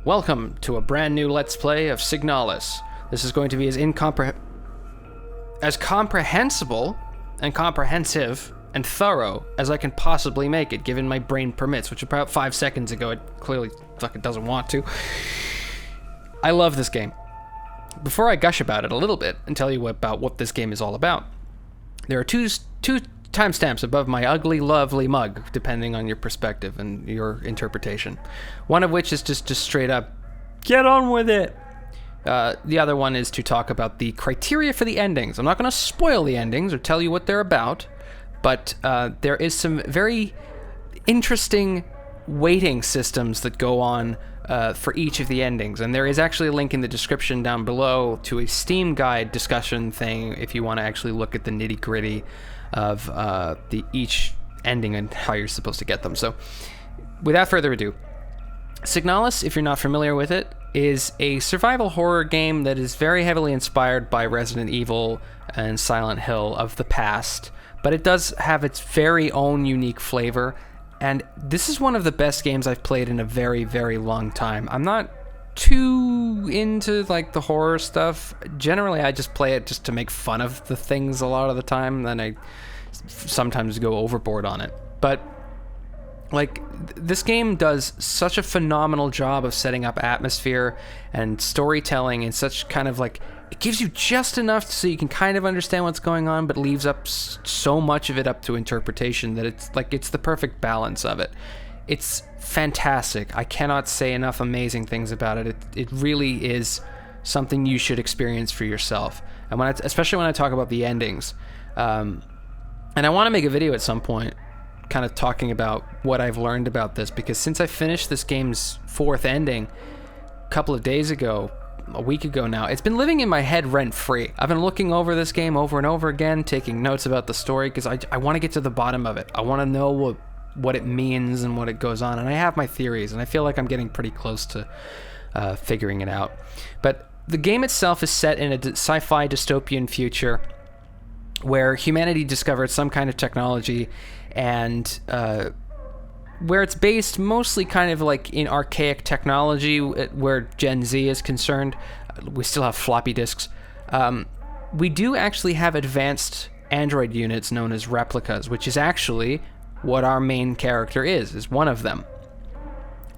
Welcome to a brand new Let's Play of Signalis. This is going to be as comprehensible and comprehensive and thorough as I can possibly make it, given my brain permits, which about 5 seconds ago it clearly fucking doesn't want to. I love this game. Before I gush about it a little bit and tell you about what this game is all about, there are two timestamps above my ugly, lovely mug, depending on your perspective and your interpretation. One of which is just straight up, get on with it. The other one is to talk about the criteria for the endings. I'm not going to spoil the endings or tell you what they're about, but there is some very interesting weighting systems that go on for each of the endings, and there is actually a link in the description down below to a Steam guide discussion thing if you want to actually look at the nitty-gritty of each ending and how you're supposed to get them. So, without further ado, Signalis, if you're not familiar with it, is a survival horror game that is very heavily inspired by Resident Evil and Silent Hill of the past, but it does have its very own unique flavor, and this is one of the best games I've played in a very, very long time. I'm not too into like the horror stuff. Generally, I just play it just to make fun of the things a lot of the time, then I sometimes go overboard on it. But like, this game does such a phenomenal job of setting up atmosphere and storytelling in such kind of like, it gives you just enough so you can kind of understand what's going on, but leaves up so much of it up to interpretation that it's the perfect balance of it. It's fantastic. I cannot say enough amazing things about it. It really is something you should experience for yourself. And especially when I talk about the endings. And I want to make a video at some point kind of talking about what I've learned about this, because since I finished this game's 4th ending a couple of days ago, a week ago now, it's been living in my head rent-free. I've been looking over this game over and over again, taking notes about the story, because I want to get to the bottom of it. I want to know what it means and what it goes on, and I have my theories, and I feel like I'm getting pretty close to figuring it out. But the game itself is set in a sci-fi dystopian future where humanity discovered some kind of technology, and where it's based mostly kind of like in archaic technology where Gen Z is concerned. We still have floppy disks. We do actually have advanced Android units known as replicas, which is actually what our main character is one of them.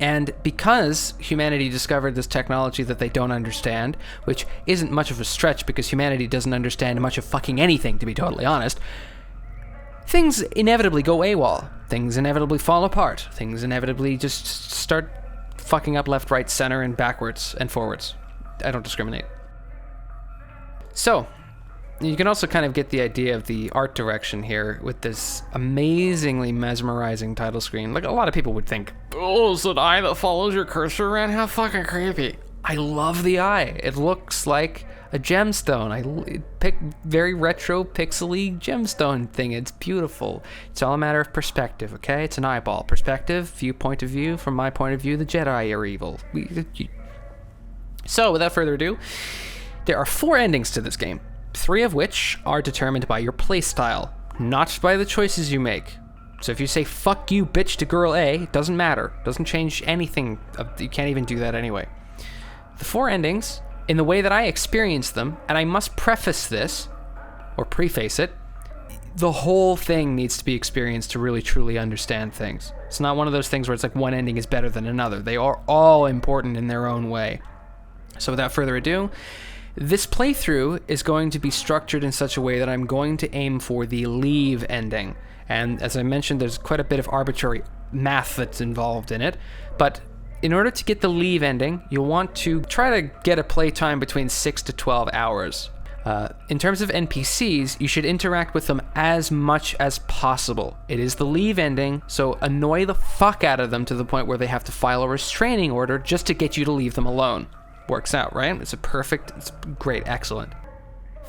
And because humanity discovered this technology that they don't understand, which isn't much of a stretch because humanity doesn't understand much of fucking anything, to be totally honest, things inevitably go AWOL. Things inevitably fall apart. Things inevitably just start fucking up left, right, center, and backwards and forwards. I don't discriminate. So, you can also kind of get the idea of the art direction here with this amazingly mesmerizing title screen. Like, a lot of people would think, oh, is it an eye that follows your cursor around? How fucking creepy. I love the eye. It looks like a gemstone. I pick very retro pixely gemstone thing. It's beautiful. It's all a matter of perspective, okay? It's an eyeball. Perspective, point of view. From my point of view, the Jedi are evil. So, without further ado, there are 4 endings to this game. 3 of which are determined by your playstyle, not by the choices you make. So if you say, fuck you, bitch, to girl A, it doesn't matter. It doesn't change anything. You can't even do that anyway. The 4 endings, in the way that I experience them, and I must preface this, or preface it, the whole thing needs to be experienced to really truly understand things. It's not one of those things where it's like one ending is better than another. They are all important in their own way. So without further ado, this playthrough is going to be structured in such a way that I'm going to aim for the leave ending. And as I mentioned, there's quite a bit of arbitrary math that's involved in it, but in order to get the leave ending, you'll want to try to get a playtime between 6 to 12 hours. In terms of NPCs, you should interact with them as much as possible. It is the leave ending, so annoy the fuck out of them to the point where they have to file a restraining order just to get you to leave them alone. Works out, right? It's great, excellent.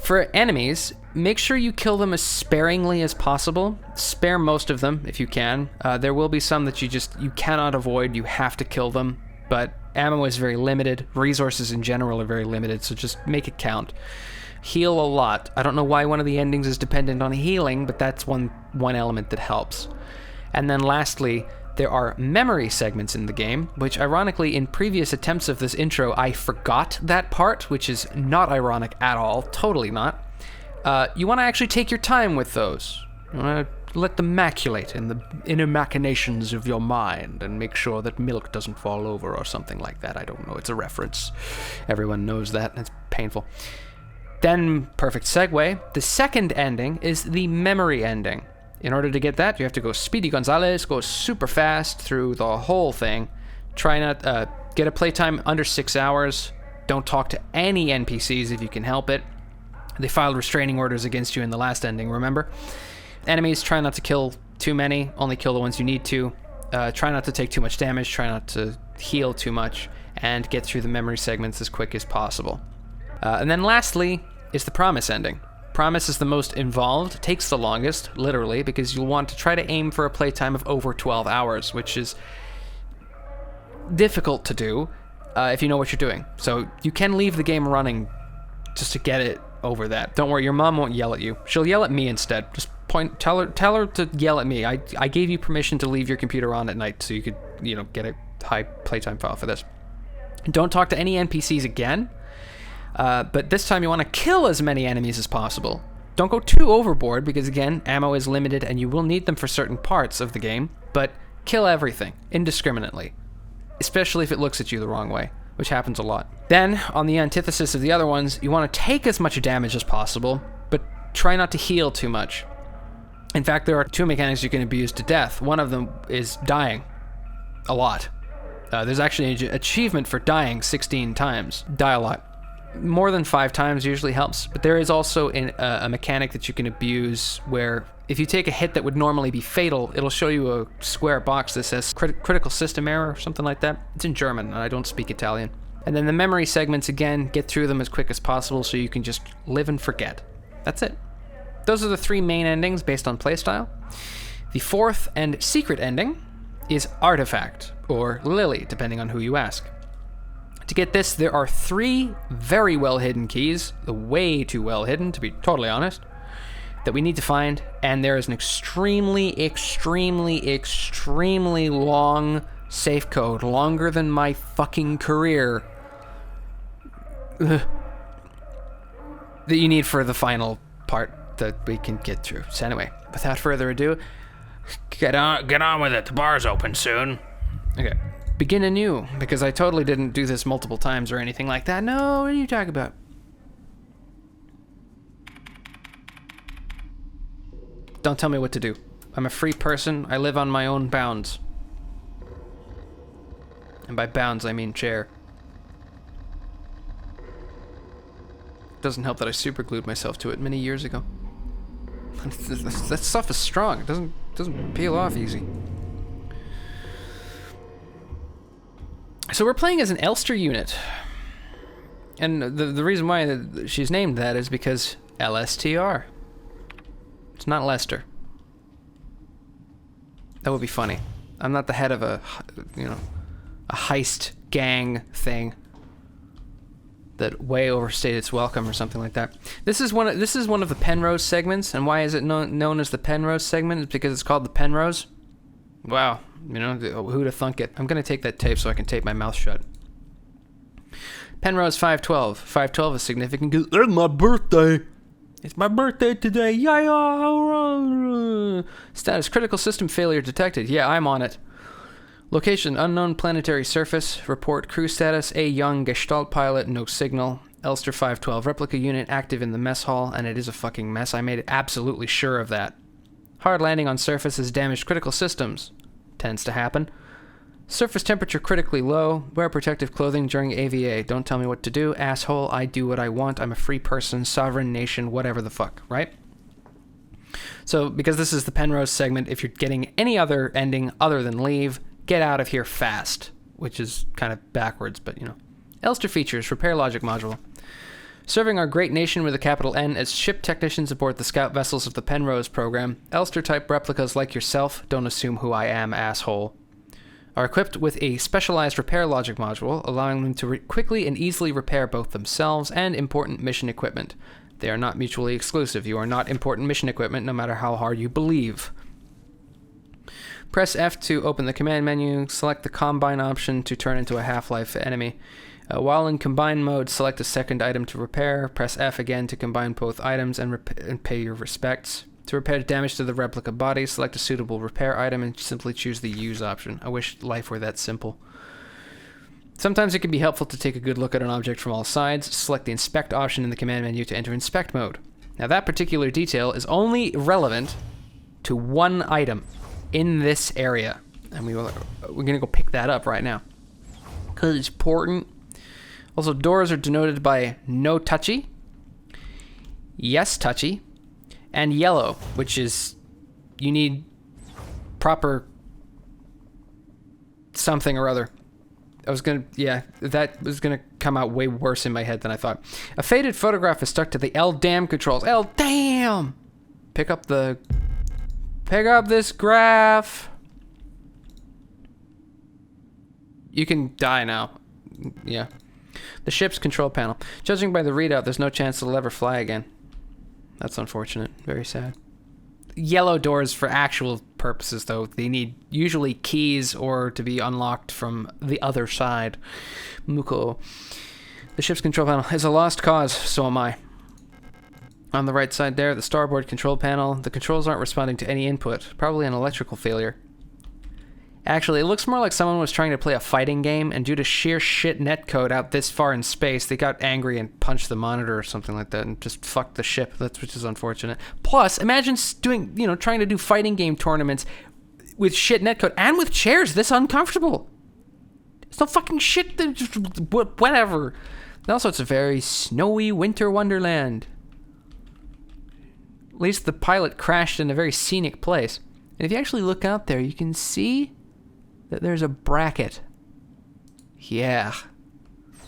For enemies, make sure you kill them as sparingly as possible. Spare most of them if you can. There will be some that you cannot avoid. You have to kill them, but ammo is very limited. Resources in general are very limited, so just make it count. Heal a lot. I don't know why one of the endings is dependent on healing, but that's one element that helps. And then lastly, there are memory segments in the game, which ironically in previous attempts of this intro, I forgot that part, which is not ironic at all, totally not. You want to actually take your time with those. You want to let them maculate in the inner machinations of your mind and make sure that milk doesn't fall over or something like that. I don't know, it's a reference. Everyone knows that, and it's painful. Then, perfect segue, the second ending is the memory ending. In order to get that, you have to go Speedy Gonzales, go super fast through the whole thing. Try not, get a playtime under 6 hours. Don't talk to any NPCs if you can help it. They filed restraining orders against you in the last ending, remember? Enemies, try not to kill too many, only kill the ones you need to. Try not to take too much damage, try not to heal too much, and get through the memory segments as quick as possible. And then lastly is the promise ending. Promise is the most involved, takes the longest, literally, because you'll want to try to aim for a playtime of over 12 hours, which is difficult to do if you know what you're doing. So you can leave the game running just to get it over that. Don't worry, your mom won't yell at you. She'll yell at me instead. Just tell her to yell at me. I gave you permission to leave your computer on at night so you could, get a high playtime file for this. Don't talk to any NPCs again. But this time you want to kill as many enemies as possible. Don't go too overboard because, again, ammo is limited and you will need them for certain parts of the game, but kill everything indiscriminately, especially if it looks at you the wrong way, which happens a lot. Then, on the antithesis of the other ones, you want to take as much damage as possible, but try not to heal too much. In fact, there are two mechanics you can abuse to death. One of them is dying a lot. There's actually an achievement for dying 16 times. Die a lot. More than 5 times usually helps, but there is also a mechanic that you can abuse where if you take a hit that would normally be fatal, it'll show you a square box that says critical system error or something like that. It's in German, and I don't speak Italian. And then the memory segments, again, get through them as quick as possible so you can just live and forget. That's it. Those are the 3 main endings based on playstyle. The 4th and secret ending is Artifact, or Lily, depending on who you ask. To get this, there are 3 very well hidden keys, way too well hidden, to be totally honest, that we need to find, and there is an extremely long safe code, longer than my fucking career, that you need for the final part that we can get through. So anyway, without further ado, get on with it. The bar's open soon. Okay. Begin anew, because I totally didn't do this multiple times or anything like that. No, what are you talking about? Don't tell me what to do. I'm a free person. I live on my own bounds. And by bounds, I mean chair. Doesn't help that I superglued myself to it many years ago. That stuff is strong. It doesn't peel off easy. So we're playing as an Elster unit. And the reason why she's named that is because LSTR. It's not Lester. That would be funny. I'm not the head of a heist gang thing that way overstayed its welcome or something like that. This is one of the Penrose segments, and why is it known as the Penrose segment? It's because it's called the Penrose. Wow, who'd have thunk it? I'm gonna take that tape so I can tape my mouth shut. Penrose 512. 512 is significant because it's my birthday. It's my birthday today. Yeah. Status: critical system failure detected. Yeah, I'm on it. Location: unknown planetary surface. Report crew status: A young Gestalt pilot, no signal. Elster 512 replica unit active in the mess hall, and it is a fucking mess. I made absolutely sure of that. Hard landing on surface has damaged critical systems. Tends to happen. Surface temperature critically low. Wear protective clothing during AVA. Don't tell me what to do, asshole. I do what I want. I'm a free person, sovereign nation, whatever the fuck, right? So, because this is the Penrose segment, if you're getting any other ending other than leave, get out of here fast. Which is kind of backwards, but Elster features: repair logic module. Serving our great nation with a capital N as ship technicians aboard the scout vessels of the Penrose program, Elster-type replicas like yourself, don't assume who I am, asshole, are equipped with a specialized repair logic module, allowing them to quickly and easily repair both themselves and important mission equipment. They are not mutually exclusive. You are not important mission equipment, no matter how hard you believe. Press F to open the command menu. Select the combine option to turn into a half-life enemy. While in combine mode, select a second item to repair. Press F again to combine both items and pay your respects. To repair damage to the replica body, select a suitable repair item and simply choose the use option. I wish life were that simple. Sometimes it can be helpful to take a good look at an object from all sides. Select the inspect option in the command menu to enter inspect mode. Now that particular detail is only relevant to one item in this area. And we're going to go pick that up right now, because it's important. Also, doors are denoted by no touchy, yes touchy, and yellow, which is you need proper something or other. That was gonna come out way worse in my head than I thought. A faded photograph is stuck to the L-damn controls. L-damn! Pick up this graph. You can die now. Yeah. The ship's control panel. Judging by the readout, there's no chance it'll ever fly again. That's unfortunate. Very sad. Yellow doors for actual purposes, though. They need usually keys or to be unlocked from the other side. Muko. The ship's control panel is a lost cause, so am I. On the right side there, the starboard control panel. The controls aren't responding to any input. Probably an electrical failure. Actually, it looks more like someone was trying to play a fighting game, and due to sheer shit netcode out this far in space, they got angry and punched the monitor or something like that, and just fucked the ship. Which is unfortunate. Plus, imagine doing, trying to do fighting game tournaments with shit netcode and with chairs this uncomfortable. It's no fucking shit. Whatever. And also, it's a very snowy winter wonderland. At least the pilot crashed in a very scenic place. And if you actually look out there, you can see that there's a bracket. Yeah.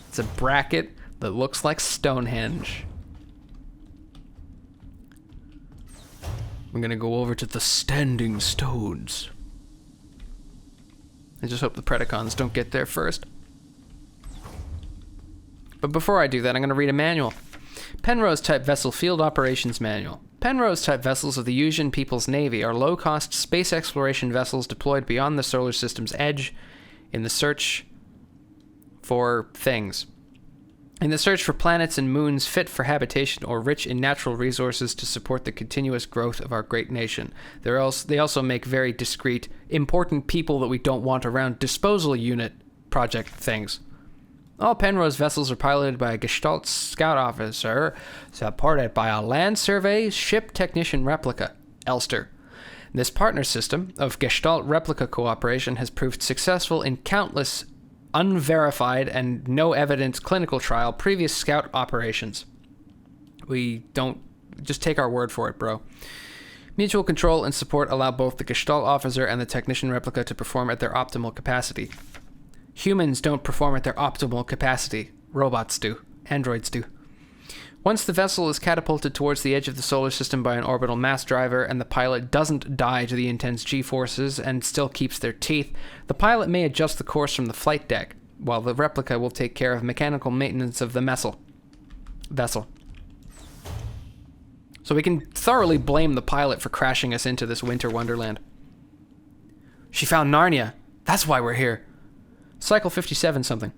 It's a bracket that looks like Stonehenge. We're gonna go over to the Standing Stones. I just hope the Predacons don't get there first. But before I do that, I'm gonna read a manual. Penrose-type Vessel Field Operations Manual. Penrose-type vessels of the Usian People's Navy are low-cost space exploration vessels deployed beyond the solar system's edge in the search for things. In the search for planets and moons fit for habitation or rich in natural resources to support the continuous growth of our great nation. They also make very discreet, important people that we don't want around disposal unit project things. All Penrose vessels are piloted by a Gestalt scout officer, supported by a land survey ship technician replica, Elster. This partner system of Gestalt replica cooperation has proved successful in countless unverified and no evidence clinical trial previous scout operations. We don't just take our word for it, bro. Mutual control and support allow both the Gestalt officer and the technician replica to perform at their optimal capacity. Humans don't perform at their optimal capacity. Robots do. Androids do. Once the vessel is catapulted towards the edge of the solar system by an orbital mass driver and the pilot doesn't die to the intense G-forces and still keeps their teeth, the pilot may adjust the course from the flight deck, while the replica will take care of mechanical maintenance of the vessel. So we can thoroughly blame the pilot for crashing us into this winter wonderland. She found Narnia. That's why we're here. Cycle 57 something.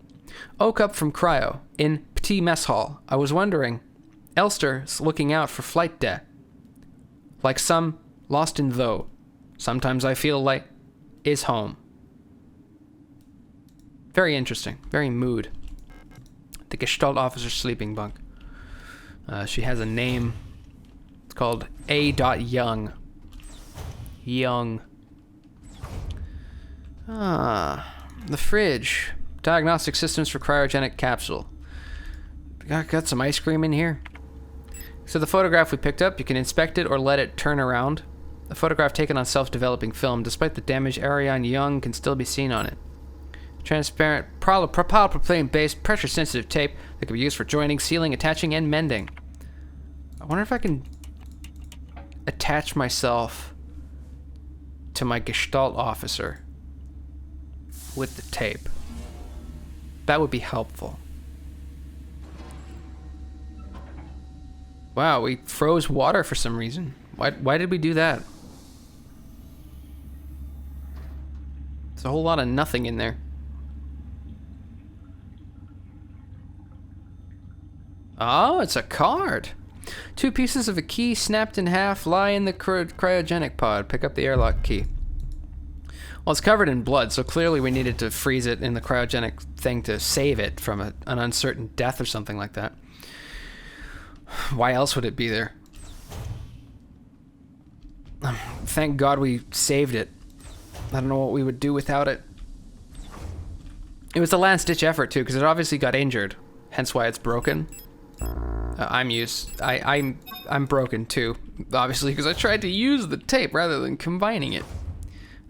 Oak up from cryo, in Petit Mess Hall. I was wondering, Elster's looking out for flight deck. Like some lost in though. Sometimes I feel like is home. Very interesting. Very mood. The Gestalt officer's sleeping bunk. She has a name. It's called A. Young. Young. The fridge. Diagnostic systems for cryogenic capsule. Got some ice cream in here. So the photograph we picked up, you can inspect it or let it turn around. The photograph taken on self-developing film, despite the damage, Ariane Young can still be seen on it. Transparent propylene-based pressure-sensitive tape that can be used for joining, sealing, attaching, and mending. I wonder if I can attach myself to my Gestalt officer with the tape. That would be helpful. Wow, we froze water for some reason. Why did we do that? There's a whole lot of nothing in there. Oh, it's a card. 2 pieces of a key snapped in half lie in the cryogenic pod. Pick up the airlock key. Well, it's covered in blood, so clearly we needed to freeze it in the cryogenic thing to save it from an uncertain death or something like that. Why else would it be there? Thank God we saved it. I don't know what we would do without it. It was a last-ditch effort, too, because it obviously got injured. Hence why it's broken. I'm broken, too. Obviously, because I tried to use the tape rather than combining it.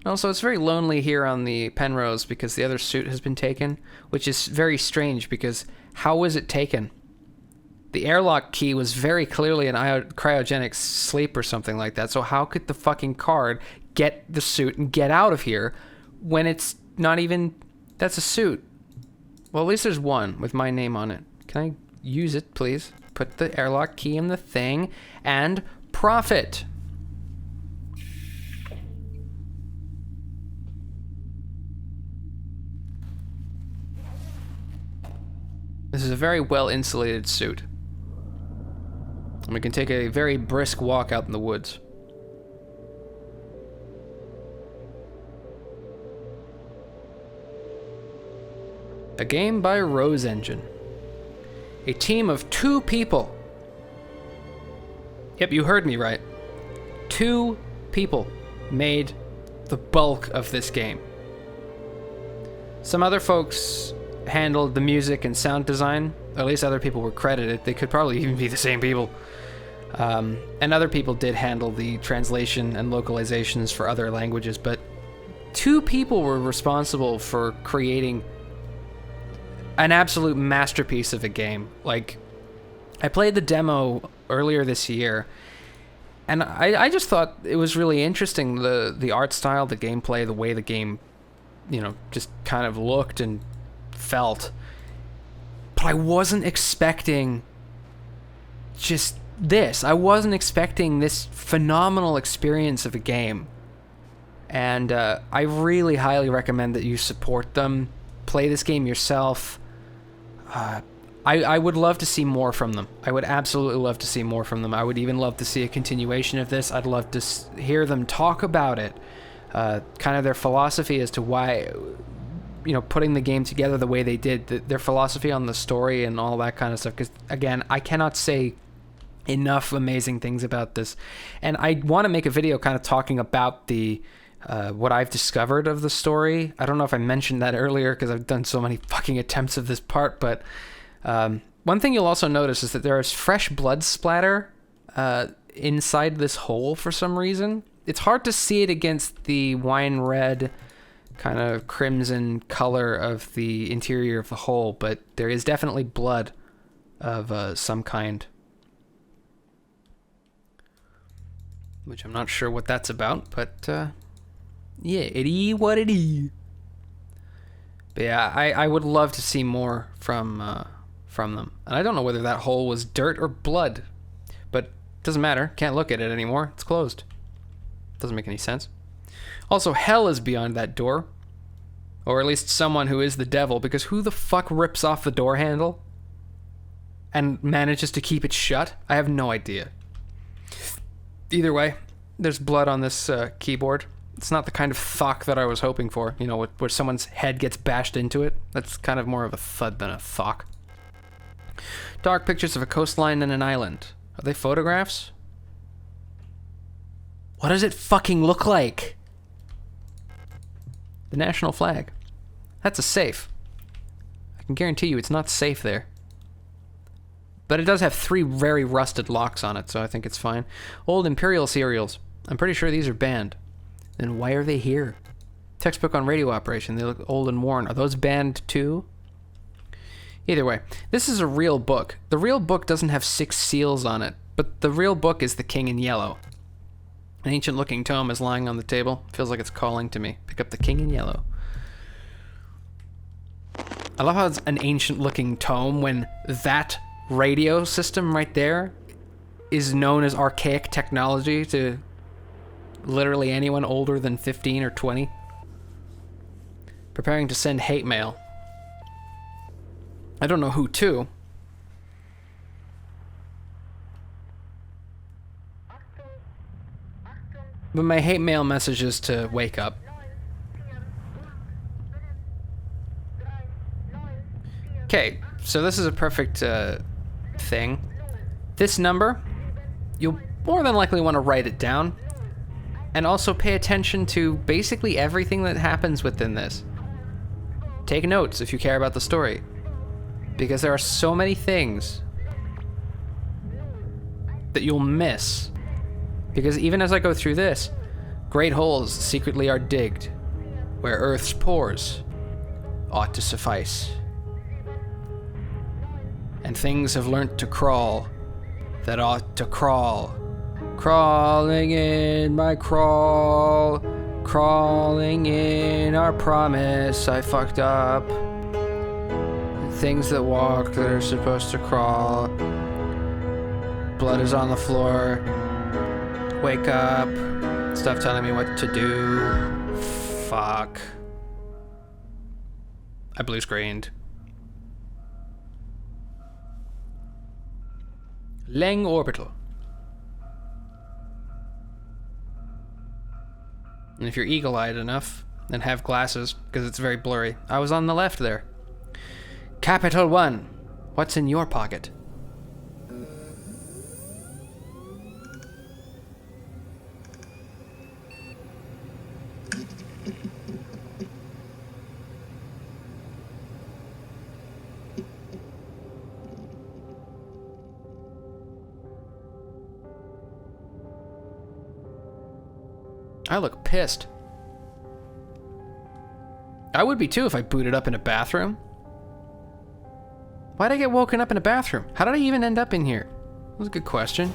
Also, it's very lonely here on the Penrose because the other suit has been taken, which is very strange because how was it taken? The airlock key was very clearly an cryogenic sleep or something like that, so how could the fucking card get the suit and get out of here when it's not even... That's a suit. Well, at least there's one with my name on it. Can I use it, please? Put the airlock key in the thing and profit. This is a very well-insulated suit. And we can take a very brisk walk out in the woods. A game by Rose Engine. A team of 2 people. Yep, you heard me right. 2 people made the bulk of this game. Some other folks handled the music and sound design. Or at least other people were credited. They could probably even be the same people. And other people did handle the translation and localizations for other languages, but 2 people were responsible for creating an absolute masterpiece of a game. Like, I played the demo earlier this year, and I just thought it was really interesting, the art style, the gameplay, the way the game, you know, just kind of looked and felt. But I wasn't expecting just this. I wasn't expecting this phenomenal experience of a game. And I really highly recommend that you support them. Play this game yourself. I would love to see more from them. I would absolutely love to see more from them. I would even love to see a continuation of this. I'd love to hear them talk about it. Kind of their philosophy as to why, you know, putting the game together the way they did, their philosophy on the story and all that kind of stuff. Because, again, I cannot say enough amazing things about this. And I want to make a video kind of talking about the what I've discovered of the story. I don't know if I mentioned that earlier because I've done so many fucking attempts of this part, but one thing you'll also notice is that there is fresh blood splatter inside this hole for some reason. It's hard to see it against the wine red kind of crimson color of the interior of the hole, but there is definitely blood of some kind. Which I'm not sure what that's about, but yeah, it is what it is. But yeah, I would love to see more from them. And I don't know whether that hole was dirt or blood, but it doesn't matter. Can't look at it anymore. It's closed. Doesn't make any sense. Also, hell is beyond that door. Or at least someone who is the devil, because who the fuck rips off the door handle and manages to keep it shut? I have no idea. Either way, there's blood on this keyboard. It's not the kind of thock that I was hoping for, you know, where someone's head gets bashed into it. That's kind of more of a thud than a thock. Dark pictures of a coastline and an island. Are they photographs? What does it fucking look like? The national flag. That's a safe. I can guarantee you it's not safe there. But it does have 3 very rusted locks on it, so I think it's fine. Old Imperial cereals. I'm pretty sure these are banned. Then why are they here? Textbook on radio operation. They look old and worn. Are those banned too? Either way, this is a real book. The real book doesn't have 6 seals on it, but the real book is The King in Yellow. An ancient-looking tome is lying on the table. Feels like it's calling to me. Pick up The King in Yellow. I love how it's an ancient-looking tome when that radio system right there is known as archaic technology to literally anyone older than 15 or 20. Preparing to send hate mail. I don't know who to. But my hate mail message is to wake up. Okay, so this is a perfect thing. This number, you'll more than likely want to write it down. And also pay attention to basically everything that happens within this. Take notes if you care about the story. Because there are so many things that you'll miss. Because even as I go through this, great holes secretly are digged, where Earth's pores ought to suffice. And things have learnt to crawl that ought to crawl. Crawling in my crawl, crawling in our promise. I fucked up. Things that walk that are supposed to crawl. Blood is on the floor. Wake up. Stuff telling me what to do. Fuck. I blue screened. Leng orbital. And if you're eagle-eyed enough, and have glasses, because it's very blurry. I was on the left there. Capital 1. What's in your pocket? I look pissed. I would be too if I booted up in a bathroom. Why'd I get woken up in a bathroom? How did I even end up in here? That was a good question.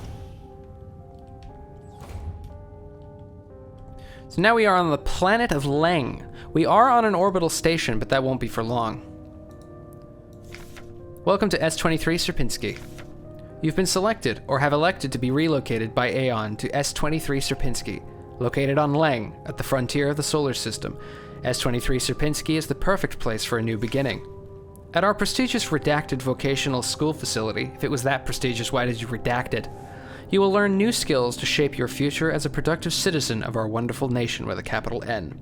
So now we are on the planet of Leng. We are on an orbital station, but that won't be for long. Welcome to S-23 Sierpinski. You've been selected, or have elected to be relocated by Aeon to S-23 Sierpinski. Located on Leng, at the frontier of the solar system, S-23 Sierpinski is the perfect place for a new beginning. At our prestigious redacted vocational school facility, if it was that prestigious, why did you redact it? You will learn new skills to shape your future as a productive citizen of our wonderful nation with a capital N.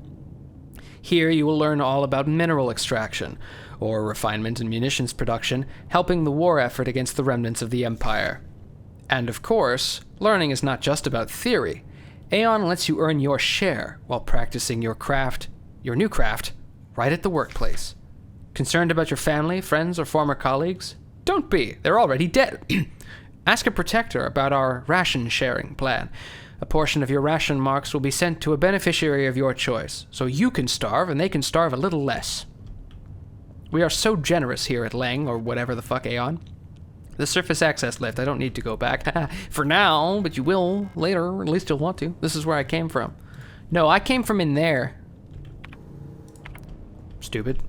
Here you will learn all about mineral extraction, or refinement and munitions production, helping the war effort against the remnants of the Empire. And of course, learning is not just about theory. Aeon lets you earn your share while practicing your craft, your new craft, right at the workplace. Concerned about your family, friends, or former colleagues? Don't be, they're already dead. Ask a protector about our ration sharing plan. A portion of your ration marks will be sent to a beneficiary of your choice, so you can starve and they can starve a little less. We are so generous here at Leng, or whatever the fuck, Aeon. The surface access lift, I don't need to go back for now, but you will later, or at least you'll want to. This is where I came from. No, I came from in there. Stupid.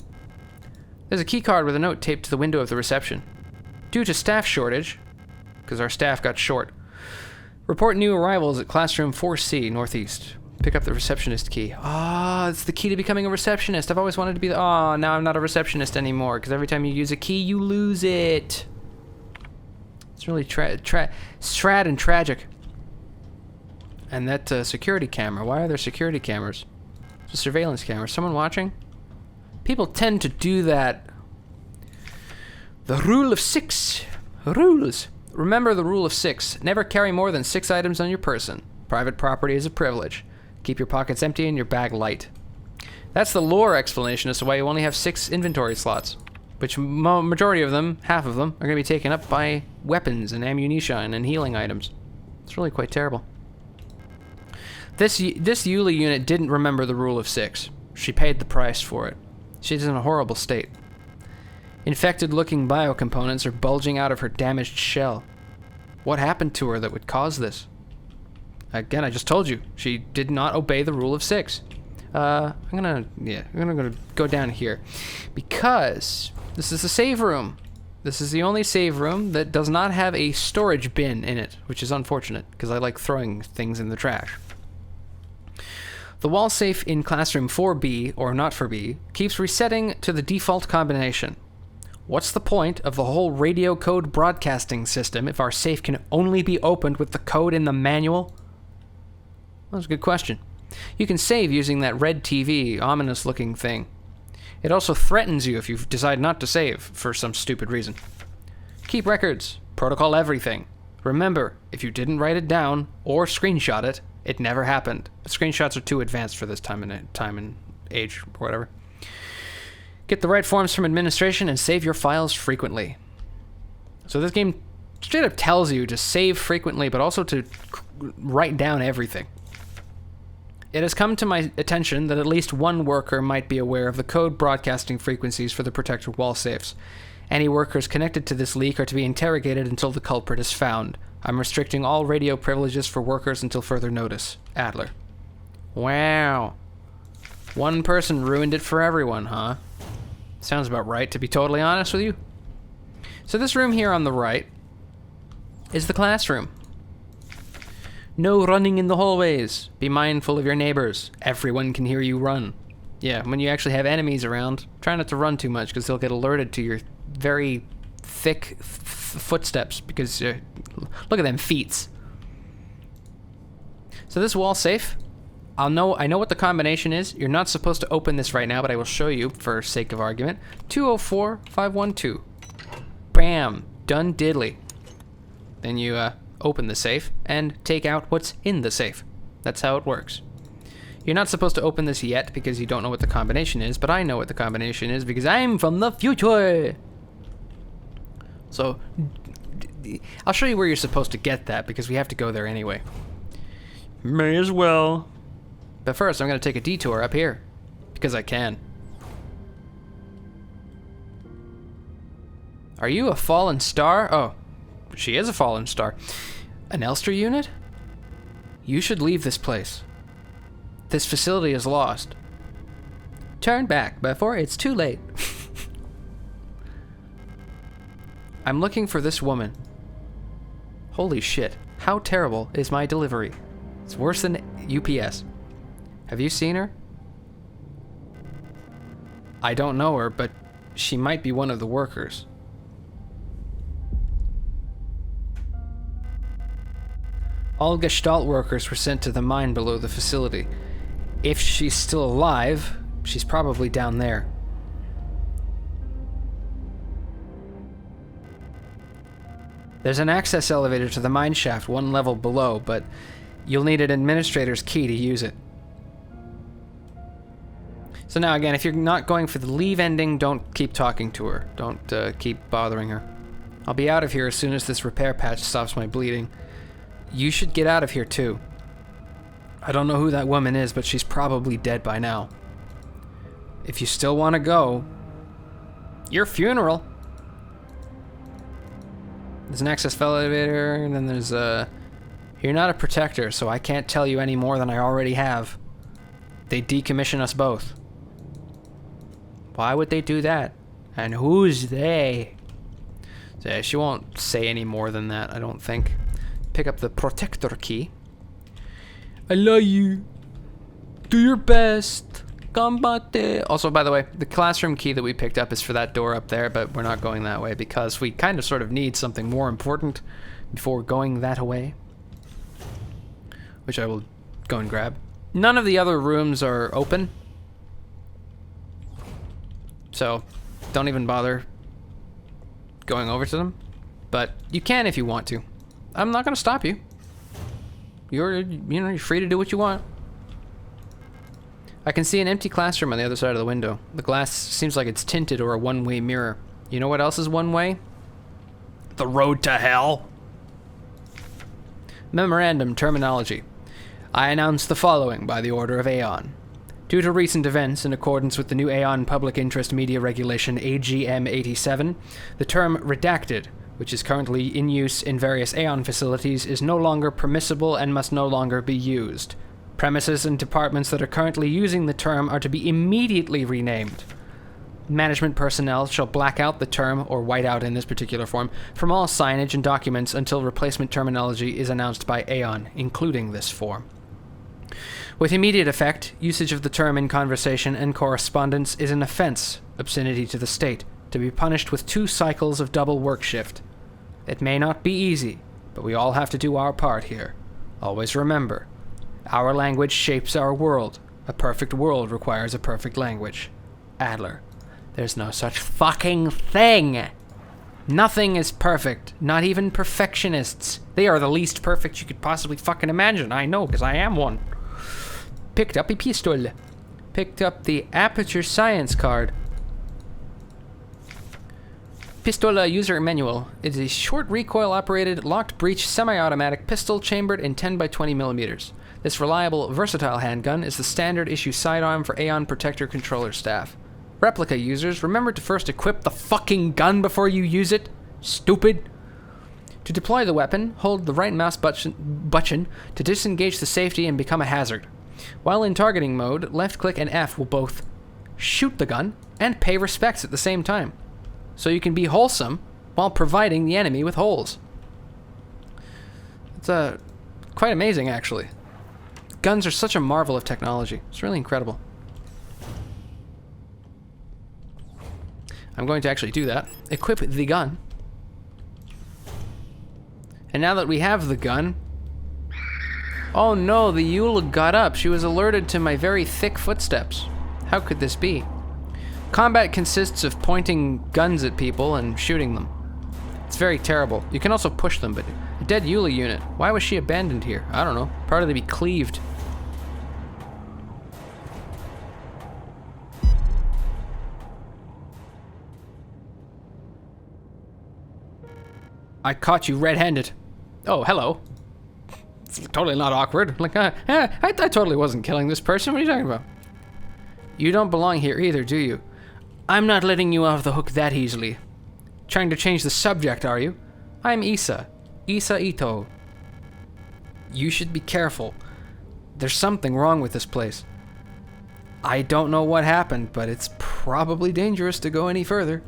There's a key card with a note taped to the window of the reception. Due to staff shortage, because our staff got short, report new arrivals at classroom 4C northeast. Pick up the receptionist key. Ah, it's the key to becoming a receptionist. I've always wanted to be now I'm not a receptionist anymore, because every time you use a key, you lose it. It's really sad and tragic. And that security camera. Why are there security cameras? It's a surveillance camera. Someone watching? People tend to do that. The rule of 6. Rules. Remember the rule of 6. Never carry more than 6 items on your person. Private property is a privilege. Keep your pockets empty and your bag light. That's the lore explanation as to why you only have 6 inventory slots. Which majority of them, half of them, are going to be taken up by weapons and ammunition and healing items. It's really quite terrible. This Yuli unit didn't remember the rule of 6. She paid the price for it. She's in a horrible state. Infected-looking biocomponents are bulging out of her damaged shell. What happened to her that would cause this? Again, I just told you, she did not obey the rule of 6. I'm gonna go down here because this is the save room. This is the only save room that does not have a storage bin in it, which is unfortunate because I like throwing things in the trash. The wall safe in classroom 4B, or not for B, keeps resetting to the default combination. What's the point of the whole radio code broadcasting system if our safe can only be opened with the code in the manual? That's a good question. You can save using that red TV, ominous-looking thing. It also threatens you if you decide not to save for some stupid reason. Keep records. Protocol everything. Remember, if you didn't write it down or screenshot it, it never happened. Screenshots are too advanced for this time and age or whatever. Get the right forms from administration and save your files frequently. So this game straight up tells you to save frequently, but also to write down everything. It has come to my attention that at least one worker might be aware of the code broadcasting frequencies for the protected wall safes. Any workers connected to this leak are to be interrogated until the culprit is found. I'm restricting all radio privileges for workers until further notice. Adler. Wow. One person ruined it for everyone, huh? Sounds about right, to be totally honest with you. So this room here on the right is the classroom. No running in the hallways. Be mindful of your neighbors. Everyone can hear you run. Yeah, when you actually have enemies around, try not to run too much because they'll get alerted to your very thick footsteps because look at them feet. So this wall safe, I know what the combination is. You're not supposed to open this right now, but I will show you for sake of argument. 204512. Bam, done diddly. Then you open the safe and take out what's in the safe. That's how it works. You're not supposed to open this yet because you don't know what the combination is, but I know what the combination is because I'm from the future. So I'll show you where you're supposed to get that because we have to go there anyway. May as well. But first, I'm going to take a detour up here because I can. Are you a fallen star? Oh, she is a fallen star. An Elster unit? You should leave this place. This facility is lost. Turn back before it's too late. I'm looking for this woman. Holy shit. How terrible is my delivery? It's worse than UPS. Have you seen her? I don't know her, but she might be one of the workers. All Gestalt workers were sent to the mine below the facility. If she's still alive, she's probably down there. There's an access elevator to the mine shaft one level below, but you'll need an administrator's key to use it. So now again, if you're not going for the leave ending, don't keep talking to her. Don't keep bothering her. I'll be out of here as soon as this repair patch stops my bleeding. You should get out of here too. I don't know who that woman is, but she's probably dead by now. If you still want to go, your funeral. There's an access elevator, and then there's a... You're not a protector, so I can't tell you any more than I already have. They decommission us both. Why would they do that? And who's they? So she won't say any more than that, I don't think. Pick up the protector key. I love you. Do your best. Combate. Also, by the way, the classroom key that we picked up is for that door up there, but we're not going that way because we kind of sort of need something more important before going that way. Which I will go and grab. None of the other rooms are open. So, don't even bother going over to them. But you can if you want to. I'm not going to stop you. You're free to do what you want. I can see an empty classroom on the other side of the window. The glass seems like it's tinted or a one-way mirror. You know what else is one-way? The road to hell. Memorandum terminology. I announce the following by the order of Aeon. Due to recent events, in accordance with the new Aeon Public Interest Media Regulation AGM 87, the term redacted, which is currently in use in various Aeon facilities, is no longer permissible and must no longer be used. Premises and departments that are currently using the term are to be immediately renamed. Management personnel shall black out the term, or white out in this particular form, from all signage and documents until replacement terminology is announced by Aeon, including this form. With immediate effect, usage of the term in conversation and correspondence is an offense, obscenity to the state, to be punished with 2 cycles of double work shift. It may not be easy, but we all have to do our part here. Always remember, our language shapes our world. A perfect world requires a perfect language. Adler. There's no such fucking thing. Nothing is perfect, not even perfectionists. They are the least perfect you could possibly fucking imagine. I know, because I am one. Picked up a pistol. Picked up the Aperture Science card. Pistola user manual. It is a short recoil-operated, locked-breech, semi-automatic pistol chambered in 10 by 20 millimeters. This reliable, versatile handgun is the standard-issue sidearm for Aeon Protector controller staff. Replica users, remember to first equip the fucking gun before you use it. Stupid. To deploy the weapon, hold the right mouse button to disengage the safety and become a hazard. While in targeting mode, left-click and F will both shoot the gun and pay respects at the same time. So you can be wholesome while providing the enemy with holes. It's quite amazing, actually. Guns are such a marvel of technology. It's really incredible. I'm going to actually do that. Equip the gun. And now that we have the gun... Oh no, the Eula got up. She was alerted to my very thick footsteps. How could this be? Combat consists of pointing guns at people and shooting them. It's very terrible. You can also push them, but a dead Eula unit. Why was she abandoned here? I don't know. Probably to be cleaved. I caught you red-handed. Oh, hello. It's totally not awkward. Like, I totally wasn't killing this person. What are you talking about? You don't belong here either, do you? I'm not letting you off the hook that easily. Trying to change the subject, are you? I'm Isa. Isa Ito. You should be careful. There's something wrong with this place. I don't know what happened, but it's probably dangerous to go any further.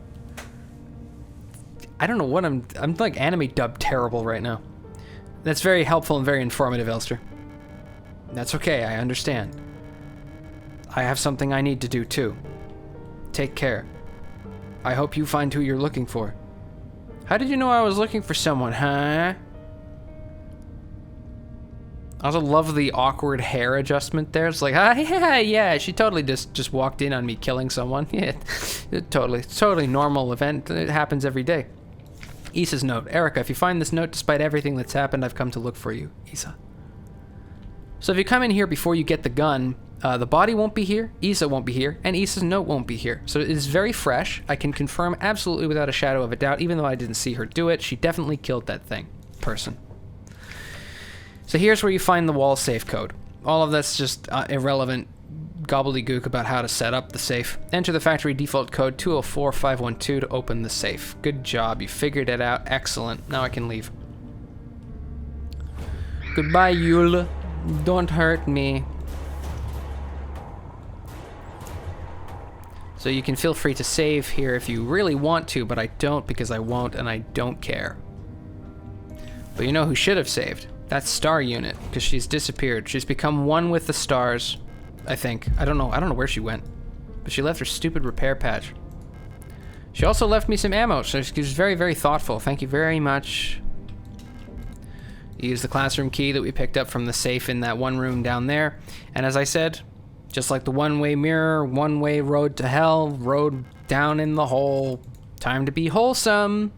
I don't know what I'm like anime dubbed terrible right now. That's very helpful and very informative, Elster. That's okay, I understand. I have something I need to do too. Take care. I hope you find who you're looking for. How did you know I was looking for someone, huh? I also love the awkward hair adjustment there. It's like, yeah, she totally just walked in on me killing someone. Yeah, it's totally normal event. It happens every day. Isa's note. Erica, if you find this note, despite everything that's happened, I've come to look for you. Isa. So if you come in here before you get the gun, the body won't be here, Isa won't be here, and Isa's note won't be here. So it is very fresh. I can confirm absolutely without a shadow of a doubt, even though I didn't see her do it, she definitely killed that person. So here's where you find the wall safe code. All of that's just irrelevant gobbledygook about how to set up the safe. Enter the factory default code 204512 to open the safe. Good job, you figured it out. Excellent. Now I can leave. Goodbye, Yule. Don't hurt me. So you can feel free to save here if you really want to, but I don't because I won't and I don't care. But you know who should have saved? That star unit, because she's disappeared. She's become one with the stars, I think. I don't know where she went. But she left her stupid repair patch. She also left me some ammo, so she was very, very thoughtful. Thank you very much. Use the classroom key that we picked up from the safe in that one room down there. And as I said, just like the one-way mirror, one-way road to hell, road down in the hole. Time to be wholesome.